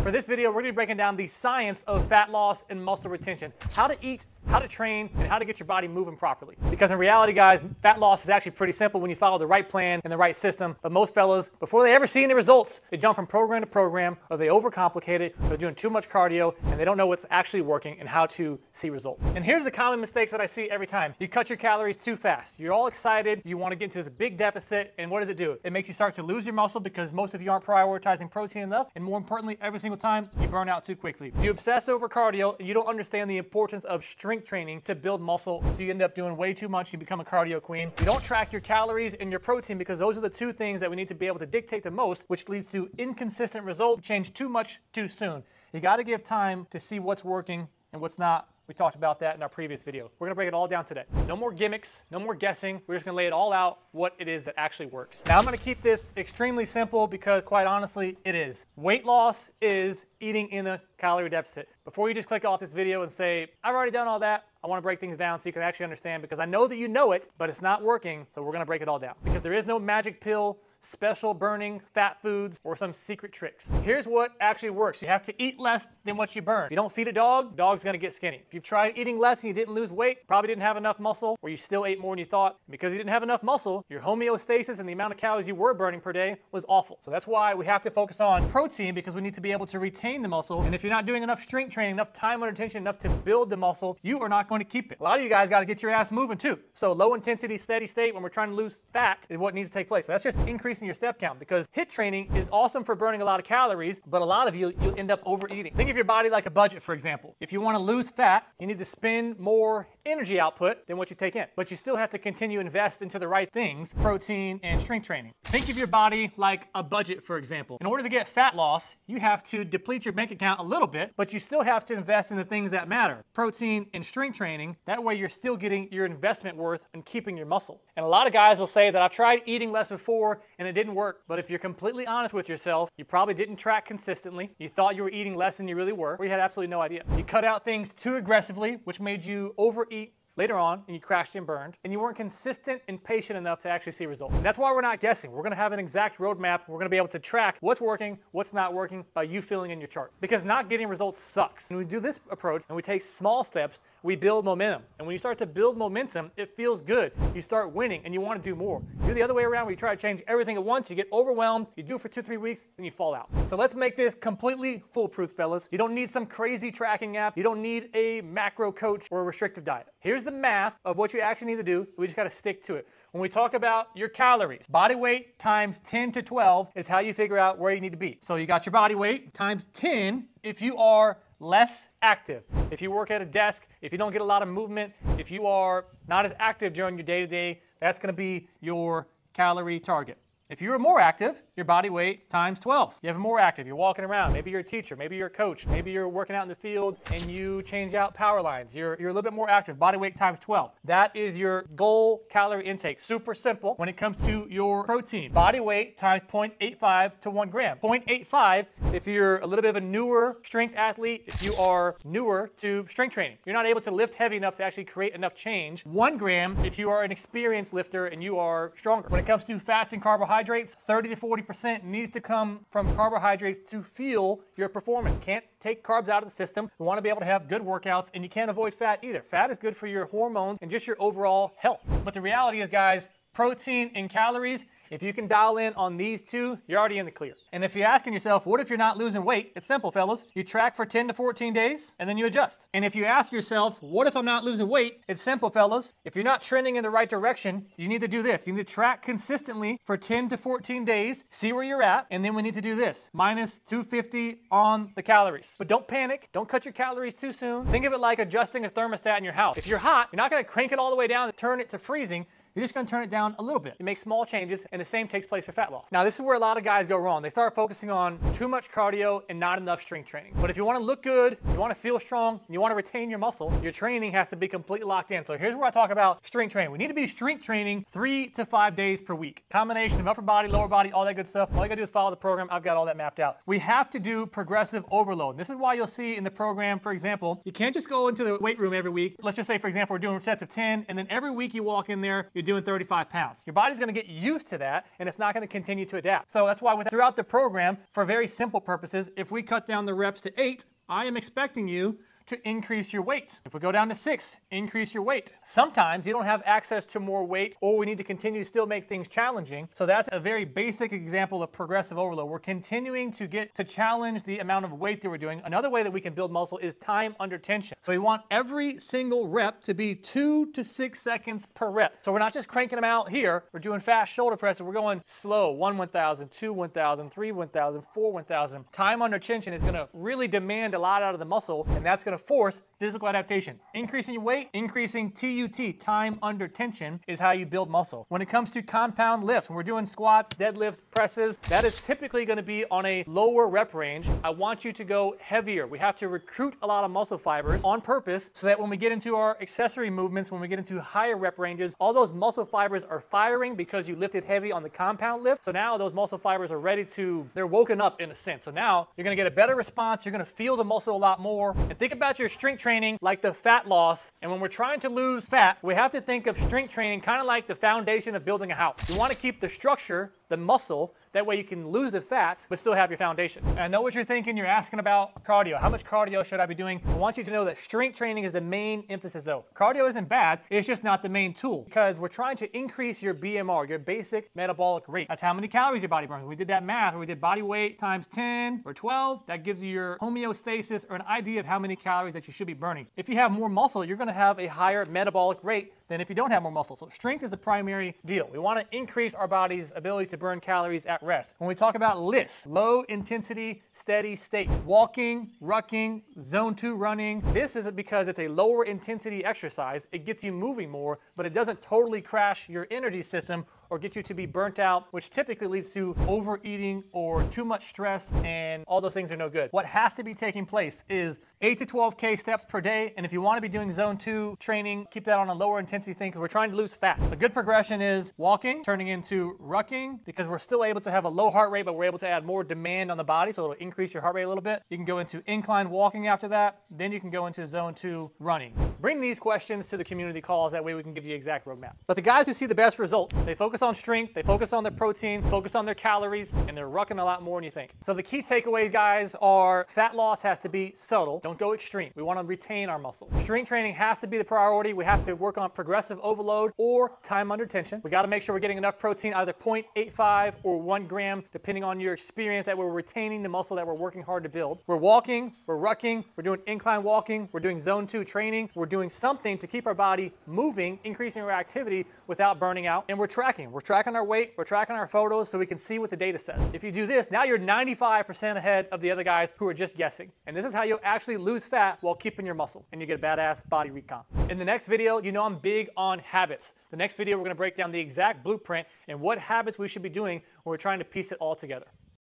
For this video, we're gonna be breaking down the science of fat loss and muscle retention, how to eat, how to train, and how to get your body moving properly. Because in reality, guys, fat loss is actually pretty simple when you follow the right plan and the right system. But most fellas, before they ever see any results, they jump from program to program, or they overcomplicate it, they're doing too much cardio, and they don't know what's actually working and how to see results. And here's the common mistakes that I see every time. You cut your calories too fast. You're all excited, you want to get into this big deficit, and what does it do? It makes you start to lose your muscle because most of you aren't prioritizing protein enough, and more importantly, every single time, you burn out too quickly. You obsess over cardio, and you don't understand the importance of strength training to build muscle, so you end up doing way too much, you become a cardio queen. You don't track your calories and your protein because those are the two things that we need to be able to dictate the most, which leads to inconsistent results. Change too much too soon. You got to give time to see what's working and what's not. We talked about that in our previous video. We're gonna break it all down today. No more gimmicks, no more guessing. We're just gonna lay it all out, what it is that actually works. Now I'm gonna keep this extremely simple because quite honestly, it is. Weight loss is eating in a calorie deficit. Before you just click off this video and say, I've already done all that, I wanna break things down so you can actually understand, because I know that you know it, but it's not working, so we're gonna break it all down. Because there is no magic pill, special burning fat foods, or some secret tricks. Here's what actually works. You have to eat less than what you burn. If you don't feed a dog, dog's gonna get skinny. If you've tried eating less and you didn't lose weight, probably didn't have enough muscle, or you still ate more than you thought. Because you didn't have enough muscle, your homeostasis and the amount of calories you were burning per day was awful. So that's why we have to focus on protein, because we need to be able to retain the muscle. And if you're not doing enough strength training, enough time under tension, enough to build the muscle, you are not going to keep it. A lot of you guys gotta get your ass moving too. So low intensity, steady state when we're trying to lose fat is what needs to take place. So that's just increasing your step count, because HIIT training is awesome for burning a lot of calories, but a lot of you'll end up overeating. Think of your body like a budget, for example. If you want to lose fat, you need to spend more energy output than what you take in, but you still have to continue to invest into the right things, protein and strength training. Think of your body like a budget, for example. In order to get fat loss, you have to deplete your bank account a little bit, but you still have to invest in the things that matter, protein and strength training. That way you're still getting your investment worth and keeping your muscle. And a lot of guys will say that I've tried eating less before and it didn't work. But if you're completely honest with yourself, you probably didn't track consistently. You thought you were eating less than you really were, or you had absolutely no idea. You cut out things too aggressively, which made you overeat later on, and you crashed and burned, and you weren't consistent and patient enough to actually see results. And that's why we're not guessing. We're gonna have an exact roadmap. We're gonna be able to track what's working, what's not working by you filling in your chart. Because not getting results sucks. When we do this approach and we take small steps, we build momentum. And when you start to build momentum, it feels good. You start winning and you wanna do more. Do the other way around where you try to change everything at once, you get overwhelmed, you do it for 2-3 weeks, then you fall out. So let's make this completely foolproof, fellas. You don't need some crazy tracking app. You don't need a macro coach or a restrictive diet. Here's the math of what you actually need to do. We just gotta stick to it. When we talk about your calories, body weight times 10 to 12 is how you figure out where you need to be. So you got your body weight times 10 if you are less active. If you work at a desk, if you don't get a lot of movement, if you are not as active during your day-to-day, that's gonna be your calorie target. If you are more active, your body weight times 12. You have more active, you're walking around, maybe you're a teacher, maybe you're a coach, maybe you're working out in the field and you change out power lines. You're a little bit more active, body weight times 12. That is your goal calorie intake. Super simple when it comes to your protein. Body weight times 0.85 to 1 gram. 0.85 if you're a little bit of a newer strength athlete, if you are newer to strength training. You're not able to lift heavy enough to actually create enough change. 1 gram if you are an experienced lifter and you are stronger. When it comes to fats and carbohydrates, 30 to 40% needs to come from carbohydrates to fuel your performance. Can't take carbs out of the system. You want to be able to have good workouts, and you can't avoid fat either. Fat is good for your hormones and just your overall health. But the reality is, guys, protein and calories, if you can dial in on these two, you're already in the clear. And if you're asking yourself, what if you're not losing weight? It's simple, fellas. You track for 10 to 14 days, and then you adjust. And if you ask yourself, what if I'm not losing weight? It's simple, fellas. If you're not trending in the right direction, you need to do this. You need to track consistently for 10 to 14 days, see where you're at, and then we need to do this. Minus 250 on the calories. But don't panic. Don't cut your calories too soon. Think of it like adjusting a thermostat in your house. If you're hot, you're not gonna crank it all the way down to turn it to freezing. You're just gonna turn it down a little bit. You make small changes, and the same takes place for fat loss. Now, this is where a lot of guys go wrong. They start focusing on too much cardio and not enough strength training. But if you wanna look good, you wanna feel strong, and you wanna retain your muscle, your training has to be completely locked in. So here's where I talk about strength training. We need to be strength training 3 to 5 days per week. Combination of upper body, lower body, all that good stuff. All you gotta do is follow the program. I've got all that mapped out. We have to do progressive overload. This is why you'll see in the program, for example, you can't just go into the weight room every week. Let's just say, for example, we're doing sets of 10, and then every week you walk in there, you're doing 35 pounds. Your body's gonna get used to that, and it's not gonna continue to adapt. So that's why throughout the program, for very simple purposes, if we cut down the reps to 8, I am expecting you to increase your weight. If we go down to 6, increase your weight. Sometimes you don't have access to more weight, or we need to continue to still make things challenging. So that's a very basic example of progressive overload. We're continuing to get to challenge the amount of weight that we're doing. Another way that we can build muscle is time under tension. So we want every single rep to be 2 to 6 seconds per rep. So we're not just cranking them out here. We're doing fast shoulder presses. We're going slow. 1 1,000, 2 1,000, 3 1,000, 4 1,000. Time under tension is gonna really demand a lot out of the muscle, and that's gonna force physical adaptation. Increasing your weight, increasing TUT, time under tension, is how you build muscle. When it comes to compound lifts, when we're doing squats, deadlifts, presses, that is typically going to be on a lower rep range. I want you to go heavier. We have to recruit a lot of muscle fibers on purpose so that when we get into our accessory movements, when we get into higher rep ranges, all those muscle fibers are firing because you lifted heavy on the compound lift. So now those muscle fibers are ready to, they're woken up in a sense. So now you're going to get a better response. You're going to feel the muscle a lot more. And think about your strength training like the fat loss. And when we're trying to lose fat, we have to think of strength training kind of like the foundation of building a house. You want to keep the structure, the muscle, that way you can lose the fats but still have your foundation. And I know what you're thinking. You're asking about cardio. How much cardio should I be doing? I want you to know that strength training is the main emphasis though. Cardio isn't bad, it's just not the main tool, because we're trying to increase your BMR, your basic metabolic rate. That's how many calories your body burns. We did that math where we did body weight times 10 or 12. That gives you your homeostasis, or an idea of how many calories that you should be burning. If you have more muscle, you're going to have a higher metabolic rate than if you don't have more muscle. So strength is the primary deal. We want to increase our body's ability to burn calories at rest. When we talk about LISS, low intensity, steady state, walking, rucking, zone 2 running, this is because it's a lower intensity exercise. It gets you moving more, but it doesn't totally crash your energy system or get you to be burnt out, which typically leads to overeating or too much stress, and all those things are no good. What has to be taking place is 8 to 12K steps per day, and if you want to be doing zone 2 training, keep that on a lower intensity thing, because we're trying to lose fat. A good progression is walking, turning into rucking, because we're still able to have a low heart rate, but we're able to add more demand on the body, so it'll increase your heart rate a little bit. You can go into incline walking after that, then you can go into zone 2 running. Bring these questions to the community calls, that way we can give you the exact roadmap. But the guys who see the best results, they focus on strength, they focus on their protein, focus on their calories, and they're rucking a lot more than you think. So the key takeaways, guys, are fat loss has to be subtle. Don't go extreme. We want to retain our muscle. Strength training has to be the priority. We have to work on progressive overload or time under tension. We got to make sure we're getting enough protein, either 0.85 or 1 gram, depending on your experience, that we're retaining the muscle that we're working hard to build. We're walking, we're rucking, we're doing incline walking, we're doing zone 2 training, we're doing something to keep our body moving, increasing our activity without burning out, and we're tracking. We're tracking our weight, we're tracking our photos so we can see what the data says. If you do this, now you're 95% ahead of the other guys who are just guessing. And this is how you'll actually lose fat while keeping your muscle, and you get a badass body recomp. In the next video, you know I'm big on habits. The next video, we're going to break down the exact blueprint and what habits we should be doing when we're trying to piece it all together.